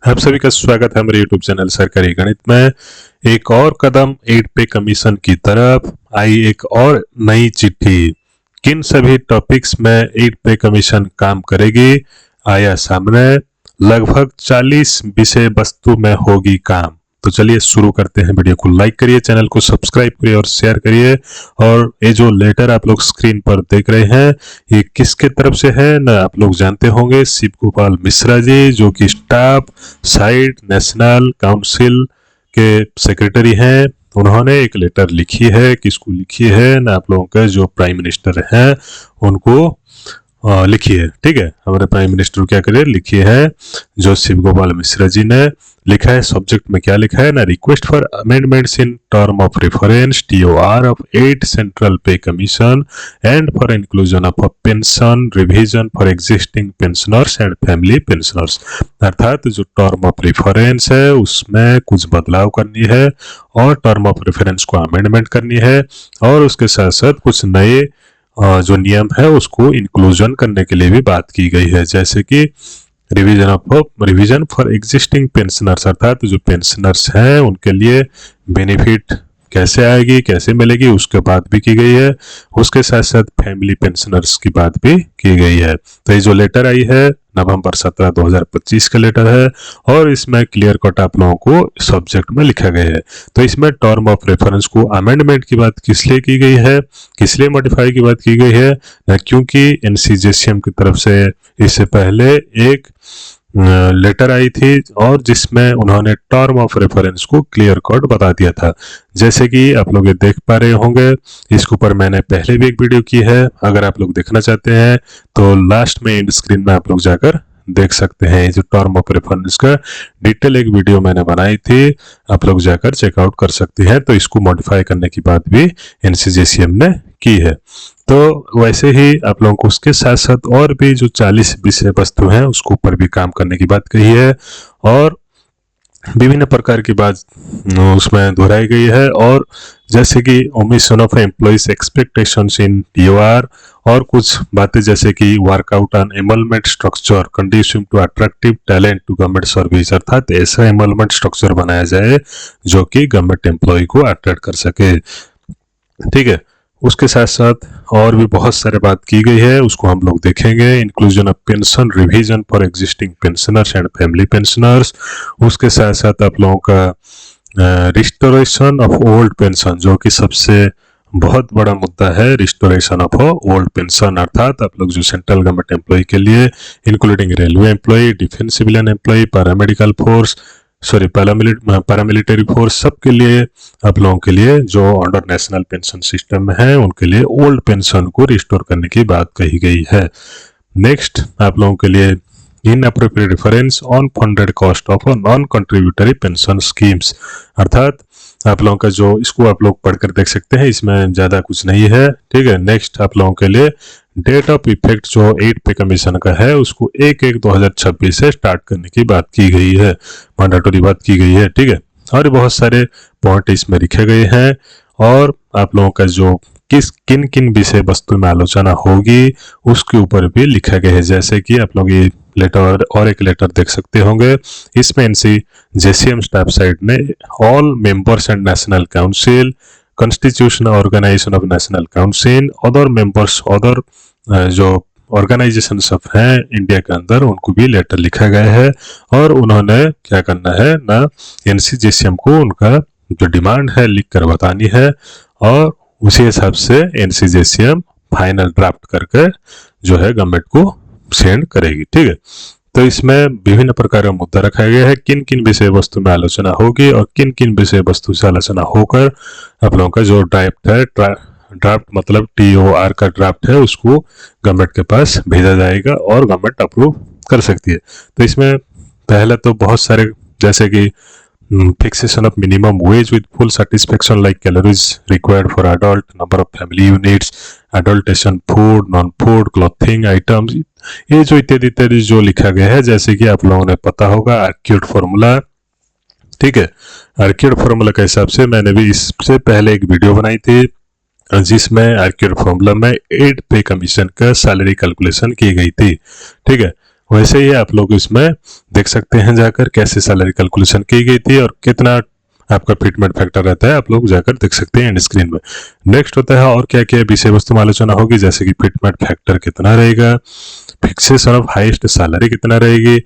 आप सभी का स्वागत है हमारे YouTube चैनल सरकारी गणित में। एक और कदम 8 पे कमीशन की तरफ आई एक और नई चिट्ठी। किन सभी टॉपिक्स में 8 पे कमीशन काम करेगी आया सामने। लगभग 40 विषय वस्तु में होगी काम। तो चलिए शुरू करते हैं। वीडियो को लाइक करिए, चैनल को सब्सक्राइब करिए और शेयर करिए। और ये जो लेटर आप लोग स्क्रीन पर देख रहे हैं ये किसके तरफ से है ना, आप लोग जानते होंगे, शिव गोपाल मिश्रा जी, जो कि स्टाफ साइड नेशनल काउंसिल के सेक्रेटरी हैं। उन्होंने एक लेटर लिखी है। किसको लिखी है ना, आप लोगों के जो प्राइम मिनिस्टर हैं उनको लिखी है। ठीक है, हमारे प्राइम मिनिस्टर क्या करे, लिखी है जो शिव गोपाल मिश्रा जी ने लिखा है। सब्जेक्ट में क्या लिखा है ना, request for amendments in term of reference TOR of 8 central pay commission and for inclusion of pension revision for existing pensioners and family pensioners. अर्थात जो टर्म ऑफ रेफरेंस है उसमें कुछ बदलाव करनी है और टर्म ऑफ रेफरेंस को अमेंडमेंट करनी है और उसके साथ साथ कुछ नए जो नियम है उसको इंक्लूजन करने के लिए भी बात की गई है, जैसे कि रिवीजन फॉर एग्जिस्टिंग पेंशनर्स, अर्थात जो पेंशनर्स हैं उनके लिए बेनिफिट कैसे आएगी, कैसे मिलेगी, उसके बात भी की गई है। उसके साथ साथ फैमिली पेंशनर्स की बात भी की गई है। तो ये जो लेटर आई है नवंबर 17 2025 का लेटर है और इसमें क्लियर कट आप लोगों को सब्जेक्ट में लिखा गया है। तो इसमें टर्म ऑफ रेफरेंस को अमेंडमेंट की बात किस लिए की गई है, किस लिए मॉडिफाई की बात की गई है ना, क्योंकि NCJCM की तरफ से इससे पहले एक लेटर आई थी और जिसमें उन्होंने टर्म ऑफ रेफरेंस को क्लियर कट बता दिया था। जैसे कि आप लोग ये देख पा रहे होंगे, इसके ऊपर मैंने पहले भी एक वीडियो की है। अगर आप लोग देखना चाहते हैं तो लास्ट में एंड स्क्रीन में आप लोग जाकर देख सकते हैं। जो टर्म ऑफ रेफरेंस का डिटेल एक वीडियो मैंने बनाई थी, आप लोग जाकर चेकआउट कर सकते हैं। तो इसको मॉडिफाई करने की बात भी NCJCM ने की है। तो वैसे ही आप लोगों को उसके साथ साथ और भी जो 40 विषय वस्तु हैं उसके ऊपर भी काम करने की बात कही है और विभिन्न प्रकार की बात उसमें दोहराई गई है। और जैसे कि omission of employees expectations in TOR और कुछ बातें जैसे कि work out on emolument structure condition to attractive talent to government service, अर्थात ऐसा एमलमेंट स्ट्रक्चर बनाया जाए जो कि गवर्नमेंट एम्प्लॉय को अट्रैक्ट कर सके। ठीक है, उसके साथ साथ और भी बहुत सारे बात की गई है, उसको हम लोग देखेंगे। Inclusion of pension revision for existing pensioners and family pensioners. उसके साथ साथ आप लोगों का रिस्टोरेशन ऑफ ओल्ड पेंशन, जो कि सबसे बहुत बड़ा मुद्दा है, रिस्टोरेशन ऑफ ओल्ड पेंशन, अर्थात आप लोग जो सेंट्रल गवर्नमेंट एम्प्लॉय के लिए including railway employ, defence civilian employ, paramedical force, paramilitary force, सबके लिए आप लोगों के लिए जो अंडर नेशनल पेंशन सिस्टम में है उनके लिए ओल्ड पेंशन को रिस्टोर करने की बात कही गई है। नेक्स्ट आप लोगों के लिए inappropriate reference on funded cost of non contributory pension schemes, अर्थात आप लोगों का जो, इसको आप लोग पढ़कर देख सकते हैं, इसमें ज्यादा कुछ नहीं है। ठीक है, नेक्स्ट आप लोगों के लिए डेट ऑफ इफेक्ट जो 8 पे कमीशन का है उसको 1/1/2026 से स्टार्ट करने की बात की गई है, मैंडेटरी बात की गई है। ठीक है, और बहुत सारे पॉइंट इसमें लिखे गए हैं और आप लोगों का जो किन किन विषय वस्तु में आलोचना होगी उसके ऊपर भी लिखा गया है। जैसे कि आप लोग ये लेटर और एक लेटर देख सकते होंगे, इसमें NCJCM स्टाफ साइड ने all members and national council constitution organisation of national council other members other जो ऑर्गेनाइजेशन सब हैं इंडिया के अंदर उनको भी लेटर लिखा गया है और उन्होंने क्या करना है ना, NCJCM को उनका जो डिमांड है लिख कर बतानी है और उसी हिसाब से NCJCM फाइनल ड्राफ्ट करके जो है गवर्नमेंट को सेंड करेगी। ठीक है, तो इसमें विभिन्न प्रकार का मुद्दा रखा गया है, किन किन विषय वस्तु में आलोचना होगी और किन किन विषय वस्तु से आलोचना होकर आप लोगों का जो ड्राफ्ट है, ड्राफ्ट मतलब TOR का ड्राफ्ट है, उसको गवर्नमेंट के पास भेजा जाएगा और गवर्नमेंट अप्रूव कर सकती है। तो इसमें पहले तो बहुत सारे, जैसे कि fixation of minimum wage with full satisfaction like calories required for adult, number of family units, adulteration food, non food, clothing items, ये जो इत्यादि इत्यादि जो लिखा गया है। जैसे कि आप लोगों ने पता होगा आर्क्यूड फॉर्मूला। ठीक है, आर्क्यूड फॉर्मूला के हिसाब से मैंने भी इससे पहले एक वीडियो बनाई थी जिसमें आर्क्यूड फॉर्मूला में 8 पे कमीशन का सैलरी कैलकुलेशन की गई थी। ठीक है, वैसे ही आप लोग इसमें देख सकते हैं जाकर कैसे सैलरी कैलकुलेशन की गई थी और कितना आपका फिटमेंट फैक्टर रहता है, आप लोग जाकर देख सकते हैं एंड स्क्रीन में। नेक्स्ट होता है और क्या क्या विषय वस्तु में आलोचना होगी, जैसे कि फिटमेंट फैक्टर कितना रहेगा, फिक्सेशन ऑफ हाईएस्ट सैलरी कितना रहेगी,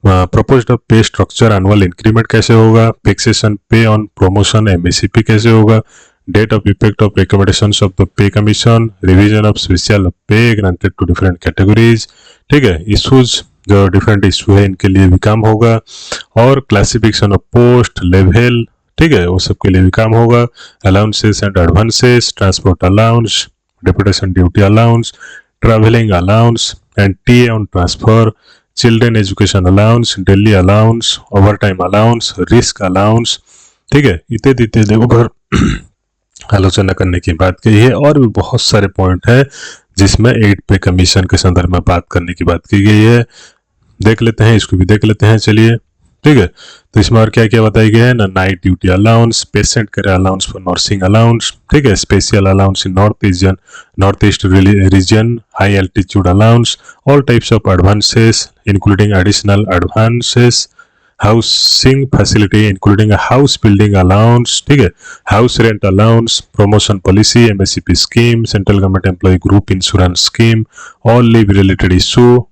proposed of pay structure annual increment कैसे होगा, fixation pay on promotion MSCP कैसे होगा, date of effect of recommendations of the pay commission, revision of special pay granted to different categories, ठीक है, issues जो different issue है इनके लिए भी काम होगा, और क्लासिफिकेशन ऑफ पोस्ट लेवल, ठीक है, वो सब के लिए भी काम होगा, allowances and advances, transport allowance, deputation duty allowance, travelling allowance and TA on transfer, children education allowance, daily allowance, overtime allowance, risk allowance, ठीक है, इत्यादि इत्यादि ऊपर आलोचना करने की बात की है। और भी बहुत सारे पॉइंट है जिसमें 8 पे कमीशन के संदर्भ में बात करने की बात की गई है, देख लेते हैं, इसको भी देख लेते हैं, चलिए, ठीक है। तो इसमें और क्या क्या बताई गया है ना, night duty allowance, patient care allowance for nursing allowance, ठीक है, special allowance in north east region, high altitude allowance, all types of advances including additional advances, housing facility including house building allowance, ठीक है, house rent allowance, promotion policy, MSCP scheme, central government employ group insurance scheme, all leave related issue,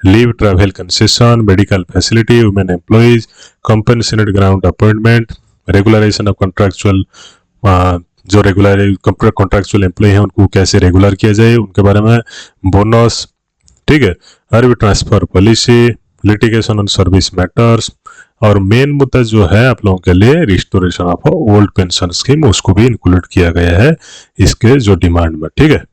leave travel concession, medical facility, women employees, compensated ground appointment, regularisation of contractual, जो regular contractual employ हैं उनको कैसे regular किया जाए उनके बारे में, bonus, ठीक है, अर्बी transfer policy, litigation on service matters, और मेन मुद्दा जो है आप लोगों के लिए restoration of old pension scheme, उसको भी इंक्लूड किया गया है इसके जो डिमांड में, ठीक है,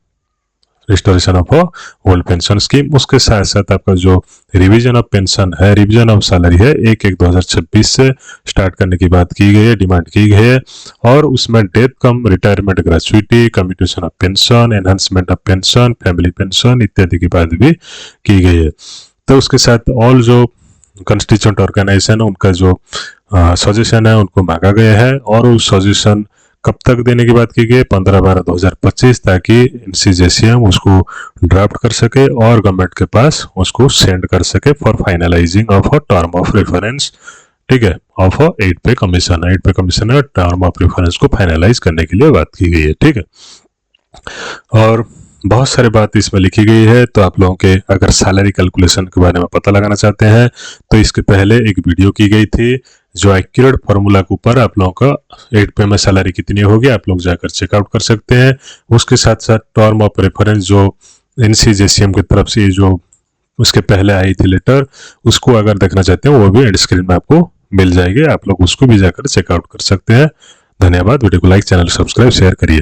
restoration of old pension scheme. उसके साथ साथ आपका जो रिवीजन ऑफ पेंशन है, रिवीजन ऑफ सैलरी है, 1/1/2026 से स्टार्ट करने की बात की गई है, डिमांड की गई है, और उसमें death come retirement gratuity, commutation of pension, enhancement of pension, family pension इत्यादि की बात भी की गई है। तो उसके साथ ऑल जो कंस्टिट्यूएंट ऑर्गेनाइजेशन उनका जो सजेशन है उनको मांगा गया है, और उस सजेशन कब तक देने की बात की गई है, 15/12/2025, ताकि एनसीजेसीएम उसको ड्राफ्ट कर सके और गवर्नमेंट के पास उसको सेंड कर सके for finalising of a term of reference, ठीक है, ऑफ 8 पे कमीशन। 8 पे कमीशन है टर्म ऑफ रेफरेंस को फाइनलाइज करने के लिए बात की गई है, ठीक है। और बहुत सारी बात इसमें लिखी गई है, तो आप लोगों के अगर सैलरी कैलकुलेशन के बारे में पता लगाना चाहते हैं तो इसके पहले एक वीडियो की गई थी जो एक्यूरेट फार्मूला के ऊपर आप लोगों का 8 पे में सैलरी कितनी होगी आप लोग जाकर चेकआउट कर सकते हैं। उसके साथ साथ टर्म ऑफ रेफरेंस जो एनसीजेसीएम की तरफ से जो उसके पहले आई थी लेटर, उसको अगर देखना चाहते हैं वो भी एंड स्क्रीन में आपको मिल जाएगी, आप लोग उसको भी जाकर चेकआउट कर सकते हैं। धन्यवाद। वीडियो को लाइक, चैनल सब्सक्राइब, शेयर करिए।